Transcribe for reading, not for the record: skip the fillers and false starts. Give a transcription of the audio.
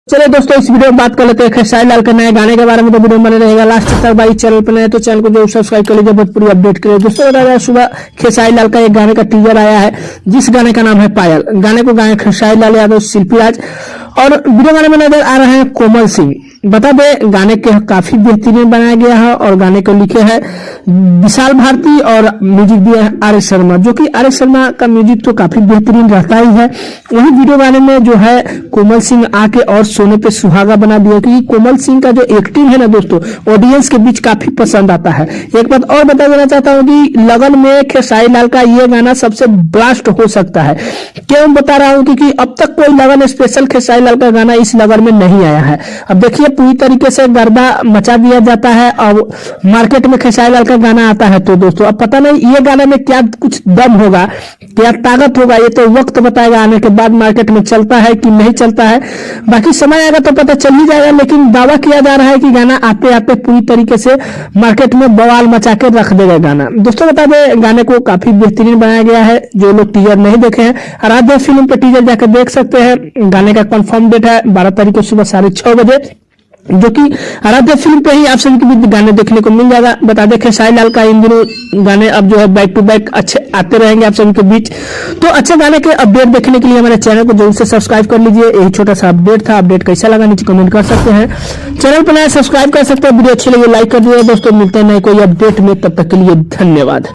चलिए दोस्तों, इस वीडियो में बात कर लेते हैं खेसारी लाल के नए गाने के बारे में। तो वीडियो बने रहेगा लास्ट तक। भाई चैनल पर नए तो चैनल को जरूर सब्सक्राइब कर लीजिए, भोजपुरी अपडेट के लिए। दोस्तों बता दें, सुबह खेसारी लाल का एक गाने का टीजर आया है, जिस गाने का नाम है पायल। गाने को गाए खेसारी लाल यादव, शिल्पी राज और वीडियो गाने में नजर आ रहे हैं कोमल सिंह। बता दें, गाने के काफी बेहतरीन बनाया गया है और गाने को लिखे हैं विशाल भारती और म्यूजिक दिया है आर एस शर्मा, जो कि आर एस शर्मा का म्यूजिक तो काफी बेहतरीन रहता ही है। वही वीडियो गाने में जो है कोमल सिंह आके और सोने पे सुहागा बना दिया, क्योंकि कोमल सिंह का जो एक्टिंग है ना दोस्तों, ऑडियंस के बीच काफी पसंद आता है। एक बात और बता देना चाहता हूँ कि लगन में खेसारी लाल का ये गाना सबसे ब्लास्ट हो सकता है। क्यों बता रहा हूँ, क्योंकि अब तक कोई लगन स्पेशल खेसारी लाल का गाना इस लगन में नहीं आया है। अब देखिए, पूरी तरीके से गर्दा मचा दिया जाता है और मार्केट में खेसारी लाल का गाना आता है। तो दोस्तों अब पता नहीं ये गाने में क्या कुछ दम होगा, क्या ताकत होगा, ये तो वक्त बताएगा। आने के बाद मार्केट में चलता है कि नहीं चलता है, बाकी समय आएगा तो पता चल ही जाएगा। लेकिन दावा किया जा रहा है कि गाना आते आते पूरी तरीके से मार्केट में बवाल मचा के रख देगा गाना। दोस्तों बता दें, गाने को काफी बेहतरीन बनाया गया है। जो लोग टीजर नहीं देखे हैं, आराध्या फिल्म पे टीजर जाकर देख सकते हैं। गाने का कंफर्म डेट है 12 तारीख को सुबह 6:30 बजे, जो कि आराध्या फिल्म पे ही आप सभी को भी गाने देखने को मिल जाएगा। बता दें, खेसारी लाल का इन दिनों गाने अब जो है बैक टू बैक अच्छे आते रहेंगे आप सभी के बीच। तो अच्छे गाने के अपडेट देखने के लिए हमारे चैनल को जरूर से सब्सक्राइब कर लीजिए। यही छोटा सा अपडेट था। अपडेट कैसा लगा नीचे कमेंट कर सकते हैं। चैनल पर नया सब्सक्राइब कर सकते हैं। वीडियो अच्छी लगी लाइक कर दिए। दोस्तों मिलते हैं नए कोई अपडेट में, तब तक के लिए धन्यवाद।